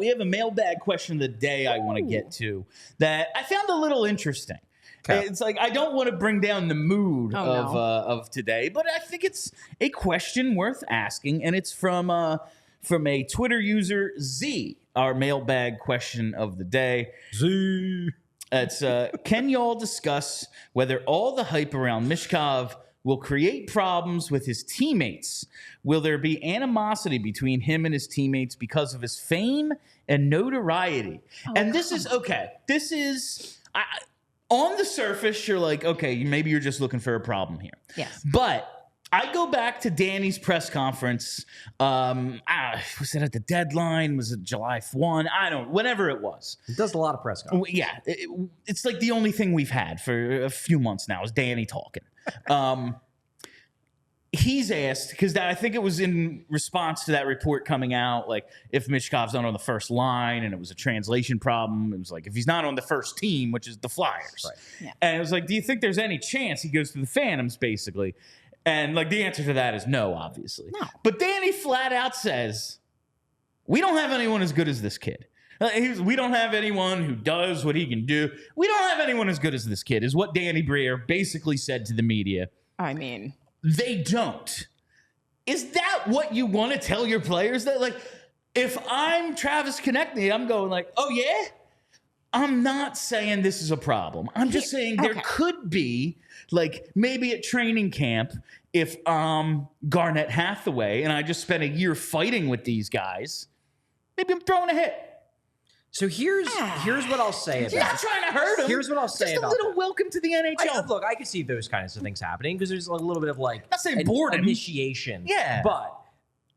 we have a mailbag question of the day I want to get to that I found a little interesting. Okay. It's like I don't want to bring down the mood of today, but I think it's a question worth asking, and it's from a Twitter user, Z. Our mailbag question of the day. Z. It's can y'all discuss whether all the hype around Michkov will create problems with his teammates? Will there be animosity between him and his teammates because of his fame and notoriety? And this is okay. This is on the surface, you're like, okay, maybe you're just looking for a problem here. Yes. But I go back to Danny's press conference. Was it at the deadline? Was it July 1? I don't know. Whenever it was. He does a lot of press conferences. Yeah. It's like the only thing we've had for a few months now is Danny talking. He's asked, because I think it was in response to that report coming out, like if Michkov's not on the first line and it was a translation problem, it was like if he's not on the first team, which is the Flyers. Right. Yeah. And it was like, do you think there's any chance he goes to the Phantoms, basically? And like the answer to that is no, obviously. No. But Danny flat out says, we don't have anyone as good as this kid. We don't have anyone who does what he can do. We don't have anyone as good as this kid, is what Danny Briere basically said to the media. I mean, they don't. Is that what you want to tell your players? That like, if I'm Travis Konechny, I'm going like, oh yeah? I'm not saying this is a problem. I'm just saying there could be, like, maybe at training camp, if Garnett Hathaway and I just spent a year fighting with these guys, maybe I'm throwing a hit. So here's what I'll say about it. You're not trying to hurt him. Here's what I'll say about it. Just a little welcome to the NHL. Look, I can see those kinds of things happening because there's a little bit of like not saying boredom. Initiation. Yeah. But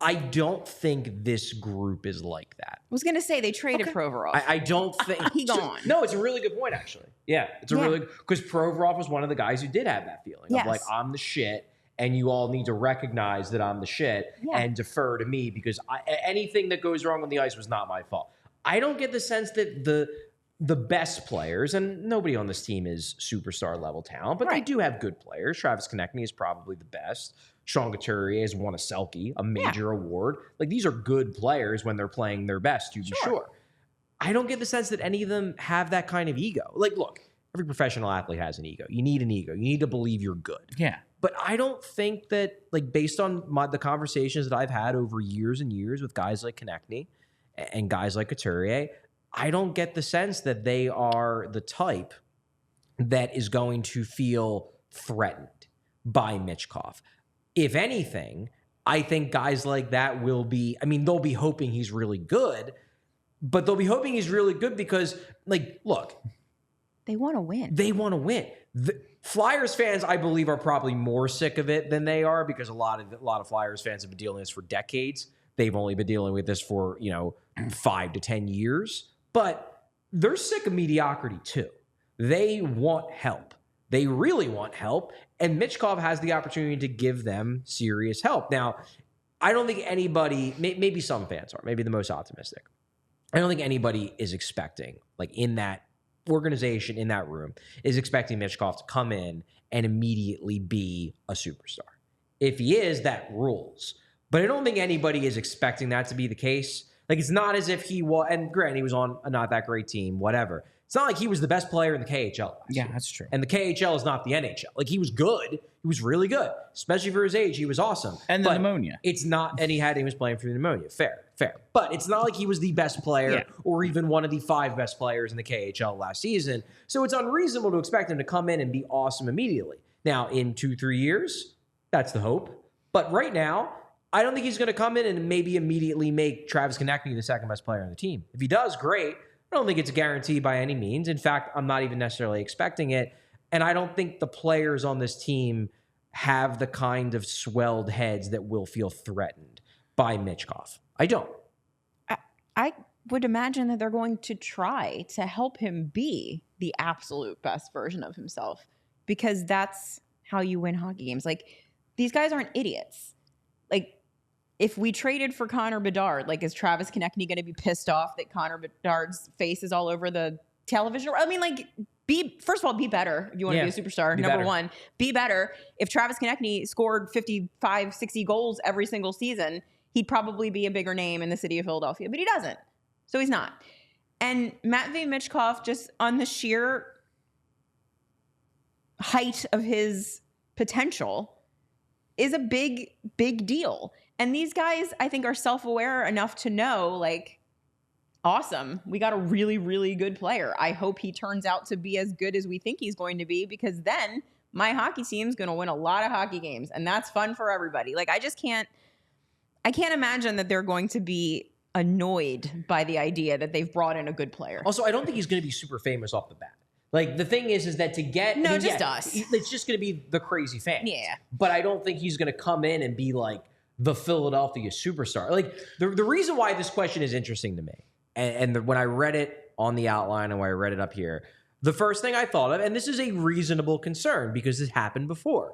I don't think this group is like that. I was going to say they traded Provorov. I don't think he gone. No, it's a really good point, actually. Yeah, it's a really because Provorov was one of the guys who did have that feeling of like, I'm the shit, and you all need to recognize that I'm the shit and defer to me because anything that goes wrong on the ice was not my fault. I don't get the sense that the best players, and nobody on this team is superstar level talent, but they do have good players. Travis Konechny is probably the best. Sean Couturier has won a Selke, a major award. Like, these are good players when they're playing their best, to be sure. I don't get the sense that any of them have that kind of ego. Like, look, every professional athlete has an ego. You need an ego. You need to believe you're good. Yeah. But I don't think that, like, based on the conversations that I've had over years and years with guys like Konechny and guys like Couturier, I don't get the sense that they are the type that is going to feel threatened by Michkov. If anything, I think guys like that will be, I mean, they'll be hoping he's really good, but they'll be hoping he's really good because, like, look. They want to win. They want to win. The Flyers fans, I believe, are probably more sick of it than they are because a lot of Flyers fans have been dealing with this for decades. They've only been dealing with this for, 5 to 10 years. But they're sick of mediocrity too. They want help. They really want help. And Michkov has the opportunity to give them serious help. Now, I don't think anybody, maybe some fans are, maybe the most optimistic. I don't think anybody is expecting, like in that organization, in that room, is expecting Michkov to come in and immediately be a superstar. If he is, that rules. But I don't think anybody is expecting that to be the case. Like, it's not as if he was, and granted, he was on a not that great team, whatever. It's not like he was the best player in the KHL last year. That's true. And the KHL is not the NHL. Like, he was good. He was really good. Especially for his age, he was awesome. And the pneumonia. It's not, and he was playing for the pneumonia. Fair. But it's not like he was the best player or even one of the 5 best players in the KHL last season. So it's unreasonable to expect him to come in and be awesome immediately. Now, in 2-3 years, that's the hope. But right now, I don't think he's going to come in and maybe immediately make Travis Konechny the second best player on the team. If he does, great. I don't think it's a guarantee by any means. In fact, I'm not even necessarily expecting it. And I don't think the players on this team have the kind of swelled heads that will feel threatened by Michkov. I don't. I would imagine that they're going to try to help him be the absolute best version of himself because that's how you win hockey games. Like, these guys aren't idiots. Like, if we traded for Connor Bedard, like, is Travis Konechny going to be pissed off that Connor Bedard's face is all over the television? I mean, like, first of all, be better if you want to be a superstar. Number one, be better. If Travis Konechny scored 55, 60 goals every single season, he'd probably be a bigger name in the city of Philadelphia, but he doesn't. So he's not. And Matvei Michkov, just on the sheer height of his potential, is a big, big deal. And these guys, I think, are self-aware enough to know, like, awesome, we got a really, really good player. I hope he turns out to be as good as we think he's going to be, because then my hockey team's going to win a lot of hockey games, and that's fun for everybody. Like, I can't imagine that they're going to be annoyed by the idea that they've brought in a good player. Also, I don't think he's going to be super famous off the bat. Like, the thing is that to get... No, just us. It's just going to be the crazy fans. Yeah. But I don't think he's going to come in and be like the Philadelphia superstar. Like, the reason why this question is interesting to me, and when I read it on the outline and when I read it up here, the first thing I thought of, and this is a reasonable concern because this happened before,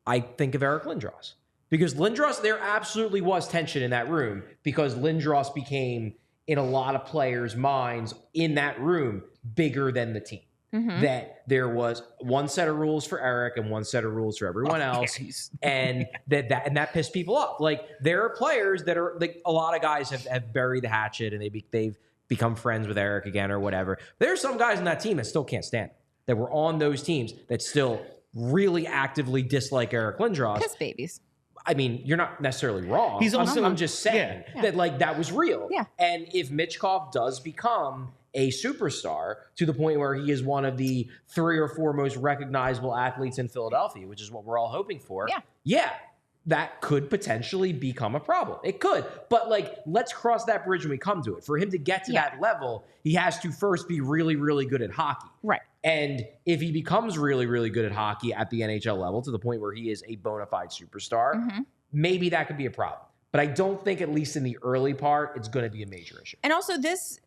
I think of Eric Lindros. Because Lindros, there absolutely was tension in that room because Lindros became, in a lot of players' minds in that room, bigger than the team. Mm-hmm. That there was one set of rules for Eric and one set of rules for everyone else, and that pissed people off. Like, there are players that are like, a lot of guys have buried the hatchet and they've become friends with Eric again or whatever. There are some guys on that team that still can't stand him, that were on those teams that still really actively dislike Eric Lindros. Piss babies. I mean, you're not necessarily wrong. He's also, I'm just saying that, like, that was real. Yeah. And if Michkov does become a superstar to the point where he is one of the 3 or 4 most recognizable athletes in Philadelphia, which is what we're all hoping for. Yeah, that could potentially become a problem. It could. But, like, let's cross that bridge when we come to it. For him to get to that level, he has to first be really, really good at hockey. Right. And if he becomes really, really good at hockey at the NHL level to the point where he is a bona fide superstar, maybe that could be a problem. But I don't think, at least in the early part, it's going to be a major issue. And also this,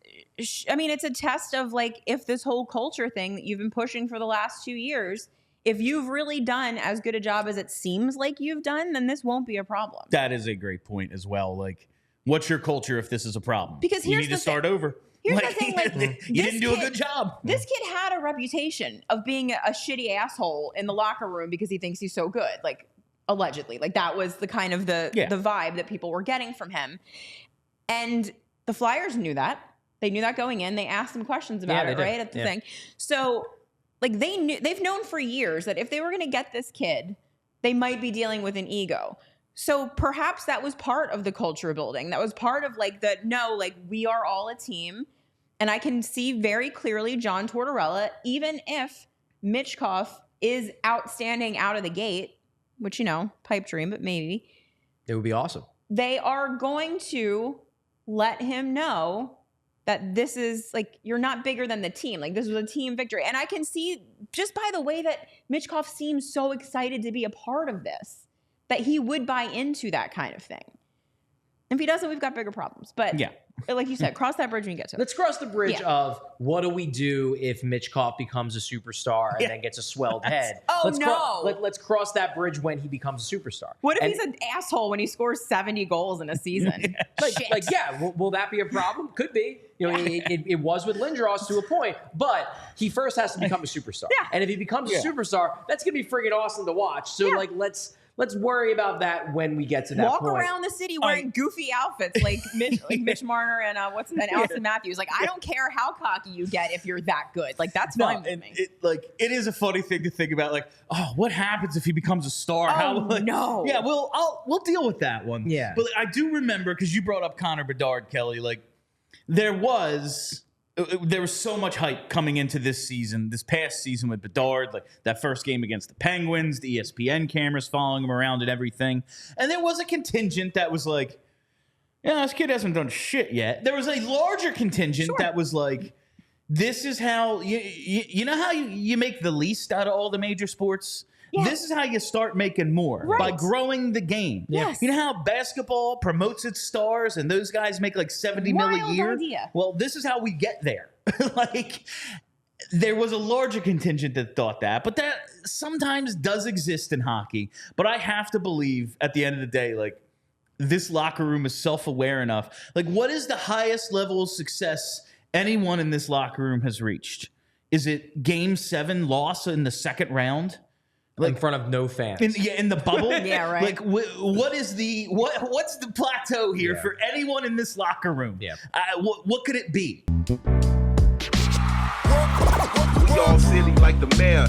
I mean, it's a test of, like, if this whole culture thing that you've been pushing for the last 2 years, if you've really done as good a job as it seems like you've done, then this won't be a problem. That is a great point as well. Like, what's your culture if this is a problem? Because you need to start over. Here's the thing, like, you didn't do a good job. This kid had a reputation of being a shitty asshole in the locker room because he thinks he's so good. Like, allegedly. Like, that was the kind of the vibe that people were getting from him. And the Flyers knew that. They knew that going in. They asked him questions about it, right? At the thing. So, like, they've known for years that if they were going to get this kid, they might be dealing with an ego. So perhaps that was part of the culture building. That was part of, like, we are all a team. And I can see very clearly John Tortorella, even if Michkov is outstanding out of the gate, which, you know, pipe dream, but maybe. It would be awesome. They are going to let him know that this is, like, you're not bigger than the team. Like, this was a team victory. And I can see, just by the way that Michkov seems so excited to be a part of this, that he would buy into that kind of thing. If he doesn't, we've got bigger problems. But like you said, cross that bridge when you get to it. Let's cross the bridge of what do we do if Michkov becomes a superstar and then gets a swelled head. Let's cross that bridge when he becomes a superstar. What if he's an asshole when he scores 70 goals in a season? Will that be a problem? Could be. You know, it was with Lindros to a point, but he first has to become a superstar. And if he becomes a superstar, that's going to be friggin' awesome to watch. So, like, let's worry about that when we get to that point. Walk around the city wearing goofy outfits like Mitch Marner and Austin Matthews. Like, I don't care how cocky you get if you're that good. Like, that's fine with me. It is a funny thing to think about. Like, oh, what happens if he becomes a star? No. Yeah, we'll deal with that one. Yeah. But I do remember, because you brought up Connor Bedard, Kelly. Like, there was so much hype coming into this past season with Bedard, like that first game against the Penguins, the ESPN cameras following him around and everything. And there was a contingent that was like, yeah, this kid hasn't done shit yet. There was a larger contingent that was like, this is how, you know how you make the least out of all the major sports? Yeah. This is how you start making more, by growing the game. Yes. You know how basketball promotes its stars and those guys make like $70 million a year? Idea. Well, this is how we get there. Like, there was a larger contingent that thought that, but that sometimes does exist in hockey. But I have to believe at the end of the day, like, this locker room is self-aware enough. Like, what is the highest level of success anyone in this locker room has reached? Is it Game 7 loss in the second round? in front of no fans. In the bubble. Yeah, right. Like, what's the plateau here Yeah. for anyone in this locker room? Yeah. What could it be? We all silly like the mayor.